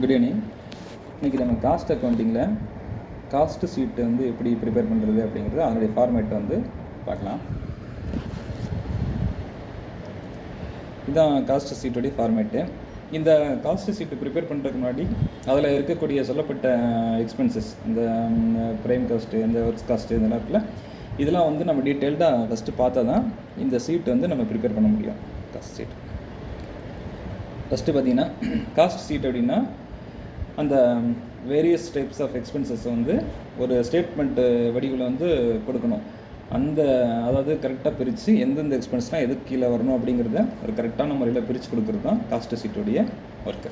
Good evening. இன்றைக்கி நம்ம cost அக்கௌண்டிங்கில் cost sheet வந்து எப்படி ப்ரிப்பேர் பண்ணுறது அப்படிங்கிறது அதனுடைய ஃபார்மேட் வந்து பார்க்கலாம். இதுதான் காஸ்ட் ஷீட்டுடைய ஃபார்மேட்டு. இந்த காஸ்ட் ஷீட்டு ப்ரிப்பேர் பண்ணுறதுக்கு முன்னாடி அதில் இருக்கக்கூடிய சொல்லப்பட்ட எக்ஸ்பென்சஸ், இந்த ப்ரைம் காஸ்ட்டு, இந்த ஒர்க்ஸ் காஸ்ட்டு, இதெல்லாம் இருக்குல்ல, இதெல்லாம் வந்து நம்ம டீட்டெயில்டாக ஃபஸ்ட்டு பார்த்தா தான் இந்த ஷீட் வந்து நம்ம ப்ரிப்பேர் பண்ண முடியும். காஸ்ட் ஷீட் ஃபஸ்ட்டு பார்த்திங்கன்னா, காஸ்ட் ஷீட் அப்படின்னா அந்த வேரியஸ் டைப்ஸ் ஆஃப் எக்ஸ்பென்சஸ் வந்து ஒரு ஸ்டேட்மெண்ட்டு வடிவில் வந்து கொடுக்கணும். அதாவது கரெக்டாக பிரித்து எந்தெந்த எக்ஸ்பென்ஸ்னால் எதுக்கு கீழே வரணும் அப்படிங்கிறத ஒரு கரெக்டான முறையில் பிரித்து கொடுக்குறது தான் காஸ்ட் ஷீட்டுடைய ஒர்க்கு.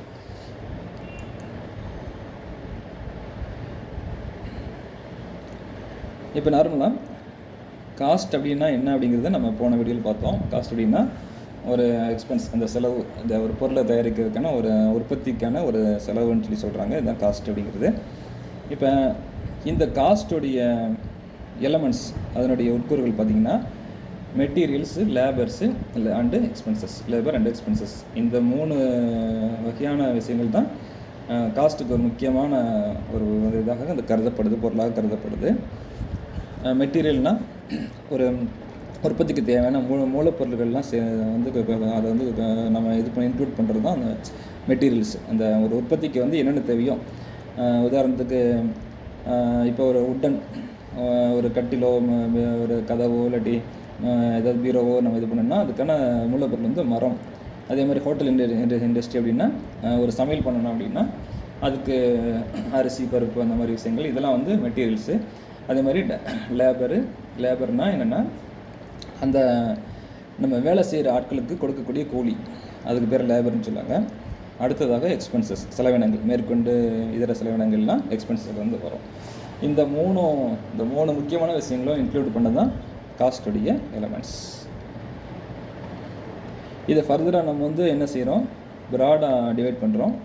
இப்போ நார்மலாக காஸ்ட் அப்படின்னா என்ன அப்படிங்கிறத நம்ம போன வீடியோவில் பார்த்தோம். காஸ்ட் அப்படின்னா ஒரு எக்ஸ்பென்ஸ், அந்த செலவு, இந்த ஒரு பொருளை தயாரிக்கிறதுக்கான ஒரு உற்பத்திக்கான ஒரு செலவுன்னு சொல்லி சொல்கிறாங்க. இதுதான் காஸ்ட் அப்படிங்கிறது. இப்போ இந்த காஸ்ட்டுடைய எலமெண்ட்ஸ், அதனுடைய உட்கூறுகள் பார்த்திங்கன்னா materials, labours and expenses, labour and expenses, இந்த 3 வகையான விஷயங்கள் தான் காஸ்ட்டுக்கு ஒரு முக்கியமான ஒரு இதாக அது கருதப்படுது, பொருளாக கருதப்படுது. மெட்டீரியல்னால் ஒரு உற்பத்திக்கு தேவையான மூலப்பொருள்கள்லாம் வந்து அதை வந்து நம்ம இன்க்ளூட் பண்ணுறது தான் அந்த மெட்டீரியல்ஸ். அந்த ஒரு உற்பத்திக்கு வந்து என்னென்ன தேவையோ, உதாரணத்துக்கு இப்போ ஒரு உட்டன் ஒரு கட்டிலோ, ஒரு கதவோ, இல்லாட்டி ஏதாவது பீரோவோ நம்ம இது பண்ணோம்னா அதுக்கான மூலப்பொருள் வந்து மரம். அதே மாதிரி ஹோட்டல் இண்டஸ்ட்ரி அப்படின்னா ஒரு சமையல் பண்ணணும் அப்படின்னா அதுக்கு அரிசி, பருப்பு, அந்த மாதிரி விஷயங்கள், இதெல்லாம் வந்து மெட்டீரியல்ஸு. அதே மாதிரி லேபர்னால் என்னென்னா அந்த நம்ம வேலை செய்கிற ஆட்களுக்கு கொடுக்கக்கூடிய கூலி, அதுக்கு பேர் லேபர்னு சொல்லுவாங்க. அடுத்ததாக எக்ஸ்பென்சஸ், செலவினங்கள், மேற்கொண்டு இதர செலவினங்கள்லாம் எக்ஸ்பென்சஸ் வந்து வரும். இந்த மூணு முக்கியமான விஷயங்களும் இன்க்ளூட் பண்ண தான் காஸ்ட்டுடைய எலமெண்ட்ஸ். இதை ஃபர்தராக நம்ம வந்து என்ன செய்கிறோம், ப்ராடாக டிவைட் பண்ணுறோம்.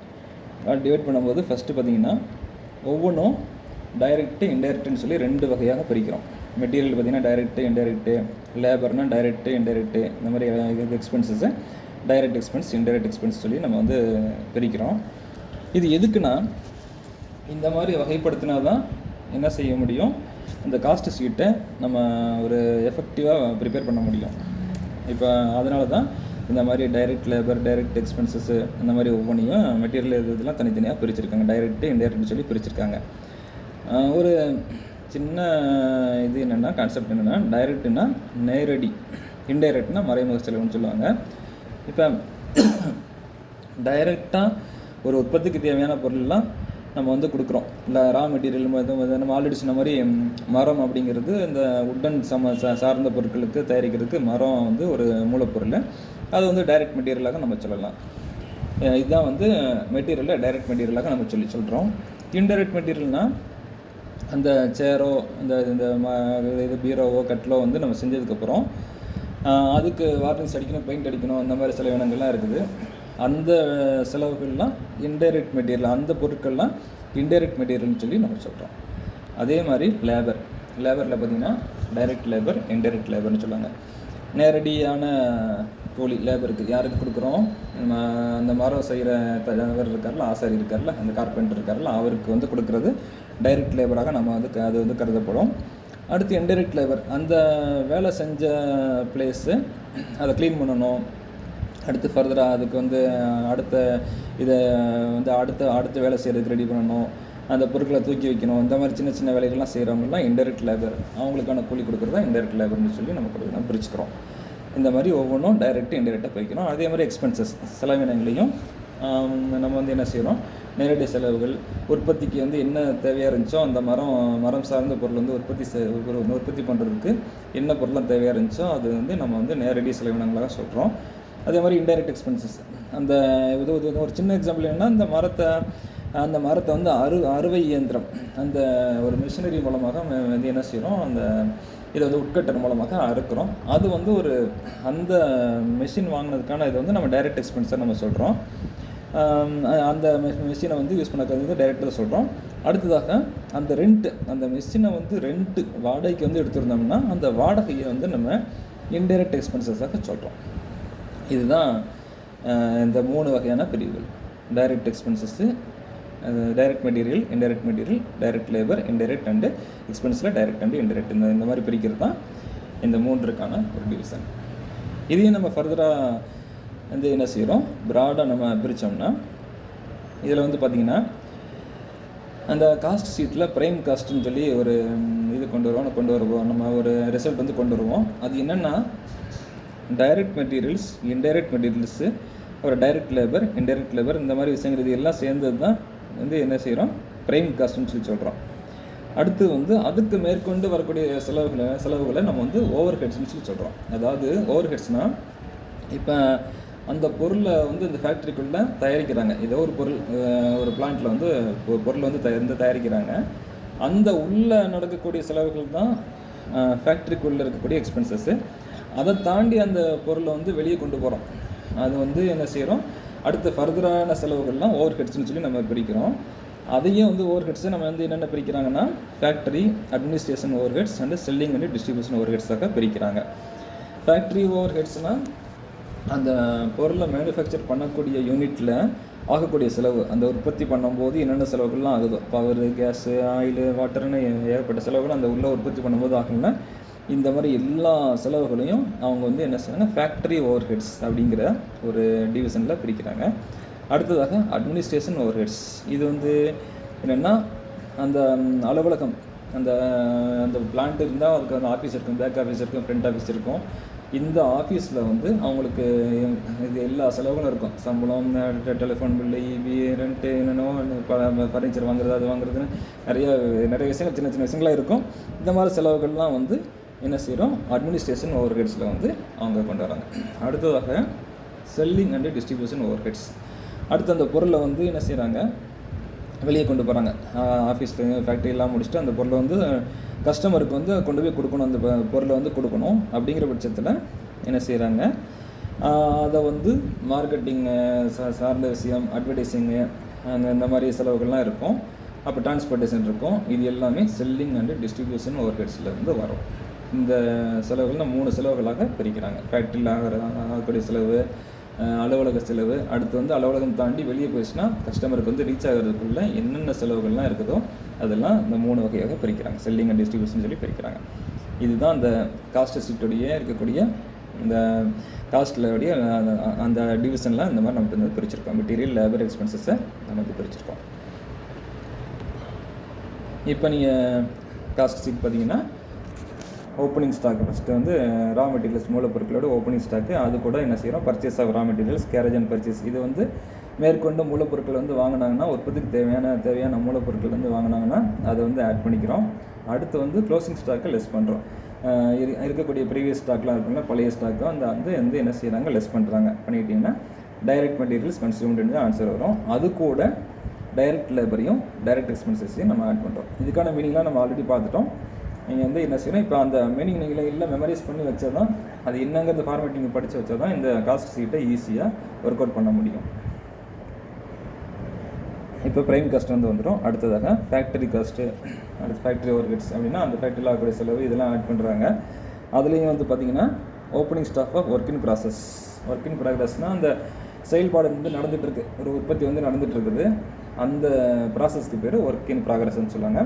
டிவைட் பண்ணும்போது ஃபஸ்ட்டு பார்த்திங்கன்னா ஒவ்வொன்றும் டைரெக்டு, இன்டைரக்டுன்னு சொல்லி 2 வகையாக பிரிக்கிறோம். மெட்டீரியல் பார்த்திங்கன்னா டைரெக்டு, இன்டைரக்டு, லேபர்னால் டைரெக்டு, இன்டைரக்டு, இந்த மாதிரி எக்ஸ்பென்சஸை டைரெக்ட் எக்ஸ்பென்ஸ், இன்டைரக்ட் எக்ஸ்பென்ஸ் சொல்லி நம்ம வந்து பிரிக்கிறோம். இது எதுக்குன்னா, இந்த மாதிரி வகைப்படுத்தினா தான் என்ன செய்ய முடியும், இந்த காஸ்ட் ஷீட்டை நம்ம ஒரு எஃபெக்டிவாக ப்ரிப்பேர் பண்ண முடியும். இப்போ அதனால தான் இந்த மாதிரி டைரெக்ட் லேபர், டைரெக்ட் எக்ஸ்பென்சஸ்ஸு, இந்த மாதிரி ஒவ்வொன்றையும் மெட்டீரியல் இதெல்லாம் தனித்தனியாக பிரிச்சிருக்காங்க. டைரெக்டு, இன்டைரக்ட்னு சொல்லி பிரிச்சிருக்காங்க. ஒரு சின்ன இது என்னென்னா, கான்செப்ட் என்னென்னா, டைரெக்டுனா நேரடி, இன்டைரக்ட்னா மறைமுக செலவுன்னு சொல்லுவாங்க. இப்போ டைரெக்டாக ஒரு உற்பத்திக்கு தேவையான பொருள்லாம் நம்ம வந்து கொடுக்குறோம். இல்லை ரா மெட்டீரியல் நம்ம ஆல்ரெடி சொன்ன மாதிரி மரம் அப்படிங்கிறது இந்த உட்டன் சார்ந்த பொருட்களுக்கு தயாரிக்கிறதுக்கு மரம் வந்து ஒரு மூலப்பொருள். அது வந்து டைரெக்ட் மெட்டீரியலாக நம்ம சொல்லலாம். இதுதான் வந்து மெட்டீரியலில் டைரெக்ட் மெட்டீரியலாக நம்ம சொல்கிறோம். இன்டைரக்ட் மெட்டீரியல்னால் அந்த சேரோ, இது பீரோவோ, கட்டிலோ வந்து நம்ம செஞ்சதுக்கப்புறம் அதுக்கு வார்னிஷ் அடிக்கணும், பெயிண்ட் அடிக்கணும், அந்த மாதிரி செலவினங்கள்லாம் இருக்குது. அந்த செலவுகள்லாம் இன்டைரக்ட் மெட்டீரியல், அந்த பொருட்கள்லாம் இன்டைரக்ட் மெட்டீரியல்னு சொல்லி நம்ம சொல்கிறோம். அதே மாதிரி லேபரில் பார்த்திங்கன்னா டைரெக்ட் லேபர், இன்டைரக்ட் லேபர்னு சொல்லுவாங்க. நேரடியான கூலி லேபருக்கு யாருக்கு கொடுக்குறோம், அந்த மரம் செய்கிற தலைவர் இருக்கார்ல, ஆசாரி இருக்கார்ல, அந்த கார்பெண்டர் இருக்கார்ல, அவருக்கு வந்து கொடுக்குறது டைரெக்ட் லேபராக நம்ம வந்து அது வந்து கருதப்படும். அடுத்து இன்டைரக்ட் லேபர், அந்த வேலை செஞ்ச பிளேஸு அதை க்ளீன் பண்ணணும். அடுத்து ஃபர்தராக அதுக்கு வந்து இதை வந்து அடுத்த வேலை செய்கிறதுக்கு ரெடி பண்ணணும், அந்த பொருட்களை தூக்கி வைக்கணும், இந்த மாதிரி சின்ன சின்ன வேலைகள்லாம் செய்கிறவங்கலாம் இன்டைரக்ட் லேபர். அவங்களுக்கான கூலி கொடுக்குறது தான் இன்டைரக்ட் லேபர்னு சொல்லி நம்ம பிரிச்சுக்கிறோம். இந்த மாதிரி ஒவ்வொன்றும் டைரெக்டு, இன்டைரக்டாக பிரிக்கிறோம். அதே மாதிரி எக்ஸ்பென்சஸ், செலவினங்களையும் நம்ம வந்து என்ன செய்கிறோம், நேரடி செலவுகள், உற்பத்திக்கு வந்து என்ன தேவையாக இருந்துச்சோ அந்த மரம் சார்ந்த பொருள் வந்து உற்பத்தி பண்ணுறதுக்கு என்ன பொருள்லாம் தேவையாக இருந்துச்சோ அது வந்து நம்ம வந்து நேரடி செலவினங்களாக சொல்கிறோம். அதே மாதிரி இன்டைரக்ட் எக்ஸ்பென்சஸ், அந்த இது ஒரு சின்ன எக்ஸாம்பிள் என்னென்னா, அந்த மரத்தை வந்து அறுவை இயந்திரம், அந்த ஒரு மிஷினரி மூலமாக வந்து என்ன செய்கிறோம், இதை வந்து உட்கட்டர் மூலமாக அறுக்கிறோம். அது வந்து அந்த மெஷின் வாங்கினதுக்கான இது வந்து நம்ம டைரெக்ட் எக்ஸ்பென்ஸாக நம்ம சொல்கிறோம். அந்த மெஷினை வந்து யூஸ் பண்ணது வந்து டைரெக்டாக சொல்கிறோம். அடுத்ததாக அந்த மெஷினை வந்து வாடகைக்கு வந்து எடுத்துருந்தோம்னா அந்த வாடகையை வந்து நம்ம இன்டைரக்ட் எக்ஸ்பென்சஸாக சொல்கிறோம். இதுதான் இந்த 3 வகையான பிரிவுகள். Direct expenses, direct material, indirect material, direct labour, indirect and எக்ஸ்பென்ஸில் டைரக்ட் அண்டு இன்டைரக்ட் இந்த மாதிரி பிரிக்கிறது தான் இந்த 3க்கான ஒரு டிவிஷன். இதையும் நம்ம ஃபர்தராக வந்து என்ன செய்கிறோம், ப்ராடாக நம்ம பிரித்தோம்னா இதில் வந்து பார்த்திங்கன்னா அந்த காஸ்ட் ஷீட்டில் ப்ரைம் காஸ்ட்டுன்னு சொல்லி ஒரு இது கொண்டு வருவோம் நம்ம ஒரு ரிசல்ட் வந்து கொண்டு வருவோம். அது என்னென்னா டைரக்ட் மெட்டீரியல்ஸ், இன்டைரக்ட் மெட்டீரியல்ஸு, ஒரு டைரக்ட் லேபர், இன்டைரக்ட் லேபர், இந்த மாதிரி விஷயங்கள் இது எல்லாம் சேர்ந்தது தான் வந்து என்ன செய்கிறோம், ப்ரைம் காஸ்ட்டுன்னு சொல்லி சொல்கிறோம். அடுத்து வந்து அதுக்கு மேற்கொண்டு வரக்கூடிய செலவுகளை நம்ம வந்து ஓவர் ஹெட்ஸ்ன்னு சொல்லி சொல்கிறோம். அதாவது ஓவர் ஹெட்ஸ்னால் இப்போ அந்த பொருளை வந்து இந்த ஃபேக்ட்ரிக்குள்ளே தயாரிக்கிறாங்க. ஏதோ ஒரு பொருள் ஒரு பிளான்ட்டில் வந்து பொருள் வந்து தயாரிக்கிறாங்க. அந்த உள்ளே நடக்கக்கூடிய செலவுகள் தான் ஃபேக்ட்ரிக்குள்ளே இருக்கக்கூடிய எக்ஸ்பென்சஸ்ஸு. அதை தாண்டி அந்த பொருளை வந்து வெளியே கொண்டு போகிறோம். அது வந்து என்ன செய்கிறோம், அடுத்த ஃபர்தரான செலவுகள்லாம் ஓவர் ஹெட்ஸ்ன்னு சொல்லி நம்ம பிரிக்கிறோம். அதையும் வந்து ஓவர் ஹெட்ஸை நம்ம வந்து என்னென்ன பிரிக்கிறாங்கன்னா factory, administration overheads and selling and distribution over ஹெட்ஸாக பிரிக்கிறாங்க. ஃபேக்ட்ரி ஓவர் ஹெட்ஸ்னால் அந்த பொருளை மேனுஃபேக்சர் பண்ணக்கூடிய யூனிட்டில் ஆகக்கூடிய செலவு, அந்த உற்பத்தி பண்ணும்போது என்னென்ன செலவுகள்லாம் ஆகுதோ, பவரு, கேஸு, ஆயிலு, வாட்டர்னு ஏகப்பட்ட செலவுகள் அந்த உள்ள உற்பத்தி பண்ணும்போது ஆகும்னா இந்த மாதிரி எல்லா செலவுகளையும் அவங்க வந்து என்ன செய்யறாங்க, ஃபேக்ட்ரி ஓவர் ஹெட்ஸ் அப்படிங்கிற ஒரு டிவிஷனில் பிரிக்கிறாங்க. அடுத்ததாக அட்மினிஸ்ட்ரேஷன் ஓவர் ஹெட்ஸ். இது வந்து என்னென்னா அந்த அலுவலகம், அந்த அந்த பிளான்ட் இருந்தால் அதுக்கு அந்த ஆஃபீஸ் இருக்கும், பேக் ஆஃபீஸ் இருக்கும், ஃப்ரண்ட் ஆஃபீஸ் இருக்கும். இந்த ஆஃபீஸில் வந்து அவங்களுக்கு இது எல்லா செலவுகளும் இருக்கும். சம்பளம், டெலிஃபோன் பில்லு, இபி, ரெண்ட்டு, என்னென்னோ ஃபர்னிச்சர் வாங்குறது, அது வாங்குறதுன்னு நிறைய விஷயங்கள், சின்ன சின்ன விஷயங்களாக இருக்கும். இந்த மாதிரி செலவுகள்லாம் வந்து என்ன செய்கிறோம், அட்மினிஸ்ட்ரேஷன் ஓவர் ஹெட்ஸில் வந்து அவங்க கொண்டு வராங்க. அடுத்ததாக selling and distribution overheads. அடுத்து அந்த பொருளை வந்து என்ன செய்கிறாங்க, வெளியே கொண்டு போகிறாங்க. ஆஃபீஸில் ஃபேக்ட்ரியெல்லாம் முடிச்சுட்டு அந்த பொருளை வந்து கஸ்டமருக்கு வந்து கொண்டு போய் கொடுக்கணும், அந்த பொருளை வந்து கொடுக்கணும். அப்படிங்கிற பட்சத்தில் என்ன செய்கிறாங்க, அதை வந்து மார்க்கெட்டிங் சார்ந்த விஷயம், அட்வர்டைஸிங்கு, இந்த மாதிரி செலவுகள்லாம் இருக்கும். அப்போ டிரான்ஸ்போர்ட்டேஷன் இருக்கும். இது எல்லாமே செல்லிங் அண்டு டிஸ்ட்ரிபியூஷன் ஓவர் ஹெட்ஸில் இருந்து வரும். இந்த செலவுகள் 3 செலவுகளாக பிரிக்கிறாங்க. ஃபேக்ட்ரியில் ஆகக்கூடிய செலவு, அலுவலக செலவு, அடுத்து வந்து அலுவலகம் தாண்டி வெளியே போயிடுச்சுன்னா கஸ்டமருக்கு வந்து ரீச் ஆகிறதுக்குள்ள என்னென்ன செலவுகள்லாம் இருக்குதோ அதெல்லாம் இந்த 3 வகையாக பிரிக்கிறாங்க. செல்லிங் அண்ட் டிஸ்ட்ரிபியூஷன் சொல்லி பிரிக்கிறாங்க. இதுதான் அந்த காஸ்ட் ஷீட்டுடைய இருக்கக்கூடிய இந்த காஸ்ட்லோடைய அந்த டிவிஷனில் இந்த மாதிரி நமக்கு வந்து பிரிச்சிருக்கோம். மெட்டீரியல், லேபர், எக்ஸ்பென்சஸை நமக்கு பிரிச்சிருக்கோம். இப்போ நீங்கள் காஸ்ட் ஷீட் பார்த்தீங்கன்னா ஓப்பனிங் ஸ்டாக் ஃபஸ்ட்டு வந்து ரா மெட்டீரியல்ஸ், மூலப்பொருட்களோட ஓப்பனிங் ஸ்டாக்கு, அது கூட என்ன செய்கிறோம், purchase of raw materials, carriage and purchase. இது வந்து மேற்கொண்டு மூலப்பொருட்கள் வந்து வாங்கினாங்கன்னா, உற்பத்திக்கு தேவையான மூலப்பொருட்கள் வந்து வாங்கினாங்கன்னா அதை வந்து ஆட் பண்ணிக்கிறோம். அடுத்து வந்து க்ளோசிங் ஸ்டாக்கை லெஸ் பண்ணுறோம். இருக்கக்கூடிய ப்ரீவியஸ் ஸ்டாக்லாம் இருக்குல்ல, பழைய ஸ்டாக்கோ அந்த வந்து என்ன செய்கிறாங்க, லெஸ் பண்ணுறாங்க. பண்ணிக்கிட்டிங்கன்னா டைரக்ட் மெட்டீரியல்ஸ் கன்சியூம்டு ஆன்சர் வரும். அது கூட டைரக்ட் லேபரையும் டைரக்ட் எக்ஸ்பென்சஸையும் நம்ம ஆட் பண்ணுறோம். இதுக்கான மீனிங்லாம் நம்ம ஆல்ரெடி பார்த்துட்டோம். நீங்கள் வந்து என்ன செய்யணும், இப்போ அந்த மீனிங் நீங்கள் இல்லை மெமரைஸ் பண்ணி வச்சா தான், அது என்னங்கிறது ஃபார்மேட்டிங் படித்து வச்சா தான் இந்த காஸ்ட் ஷீட்டை ஈஸியாக ஒர்க் அவுட் பண்ண முடியும். இப்போ ப்ரைம் காஸ்ட் வந்து வந்துடும். அடுத்ததாக ஃபேக்ட்ரி காஸ்ட்டு, அடுத்து ஃபேக்ட்ரி ஓவர் ஹெட்ஸ் அப்படின்னா அந்த ஃபேக்ட்ரியில் ஆகக்கூடிய செலவு இதெல்லாம் ஆட் பண்ணுறாங்க. அதுலேயும் வந்து பார்த்திங்கன்னா opening stock of work in process. Work in ப்ராக்ரஸ்னால் அந்த செயல்பாடு வந்து நடந்துகிட்ருக்கு, ஒரு உற்பத்தி வந்து நடந்துகிட்ருக்குது, அந்த ப்ராசஸ்க்கு பேர் ஒர்க் இன் ப்ராக்ரஸ்ன்னு சொல்லுவாங்க.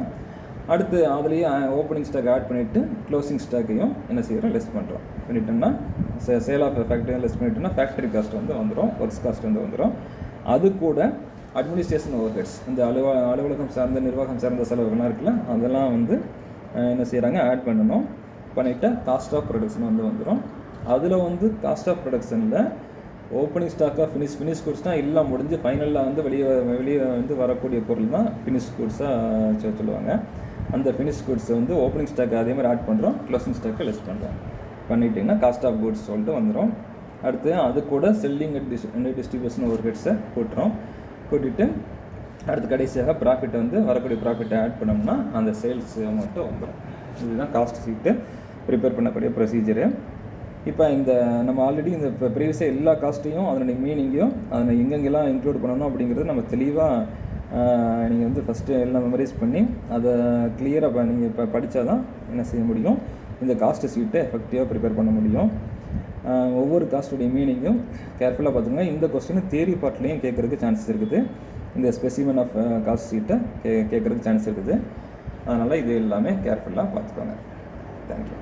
அடுத்து அதுலேயே ஓப்பனிங் ஸ்டாக் ஆட் பண்ணிவிட்டு க்ளோசிங் ஸ்டாக்கையும் என்ன செய்கிறோம், லெஸ் பண்ணுறோம். பண்ணிட்டோம்னா சேல் ஆஃப் ஃபேக்ட்ரியும் லெஸ் பண்ணிட்டோம்னா ஃபேக்ட்ரி காஸ்ட் வந்து வந்துடும், ஒர்க்ஸ் காஸ்ட் வந்து வந்துடும். அது கூட அட்மினிஸ்ட்ரேஷன் ஓவர் ஹெட்ஸ், இந்த அலுவலகம் சார்ந்த நிர்வாகம் சார்ந்த செலவுகள்லாம் இருக்குல்ல, அதெல்லாம் வந்து என்ன செய்கிறாங்க, ஆட் பண்ணணும். பண்ணிவிட்டு காஸ்ட் ஆஃப் ப்ரொடக்ஷன் வந்து வந்துடும். அதில் வந்து காஸ்ட் ஆஃப் ப்ரொடக்ஷனில் ஓப்பனிங் ஸ்டாக்காக ஃபினிஷ் குட்ஸ்னால் எல்லாம் முடிஞ்சு ஃபைனலில் வந்து வெளியே வந்து வரக்கூடிய பொருள் தான் ஃபினிஷ் குட்ஸாக சொல்லுவாங்க. அந்த ஃபினிஷ் குட்ஸை வந்து ஓப்பனிங் ஸ்டாக் அதே மாதிரி ஆட் பண்ணுறோம், க்ளோசிங் ஸ்டாக்கை லெஸ் பண்ணுறோம். பண்ணிட்டிங்கன்னா காஸ்ட் ஆஃப் குட்ஸ் சொல்லிட்டு வந்துடும். அடுத்து அது கூட செல்லிங் அண்ட் டிஸ்ட்ரிபியூஷன் ஓவர் ஹெட்ஸை கூட்டுறோம். கூட்டிட்டு அடுத்து கடைசியாக ப்ராஃபிட்டை வந்து வரக்கூடிய ப்ராஃபிட்டை ஆட் பண்ணோம்னா அந்த சேல்ஸ் அமௌண்ட்டு வந்துடும். இதுதான் காஸ்ட் ஷீட்டு ப்ரிப்பேர் பண்ணக்கூடிய ப்ரொசீஜரு. இப்போ இந்த நம்ம ஆல்ரெடி இந்த ப்ரீவியஸாக எல்லா காஸ்ட்டையும் அதனுடைய மீனிங்கையும் அதில் எங்கெங்கெல்லாம் இன்க்ளூட் பண்ணணும் அப்படிங்கிறது நம்ம தெளிவாக நீங்கள் வந்து ஃபஸ்ட்டு எல்லாம் மெமரைஸ் பண்ணி அதை கிளியராக நீங்கள் இப்போ படித்தா தான் என்ன செய்ய முடியும், இந்த காஸ்ட் ஷீட்டை எஃபெக்டிவாக ப்ரிப்பேர் பண்ண முடியும். ஒவ்வொரு காஸ்ட்டுடைய மீனிங்கும் கேர்ஃபுல்லாக பார்த்துங்க. இந்த கொஸ்டின் தியரி பார்ட்லேயும் கேட்குறதுக்கு சான்சஸ் இருக்குது. இந்த ஸ்பெசிமன் ஆஃப் காஸ்ட் ஷீட்டை கேட்குறதுக்கு சான்ஸ் இருக்குது. அதனால் இது எல்லாமே கேர்ஃபுல்லாக பார்த்துக்கோங்க. தேங்க்யூ.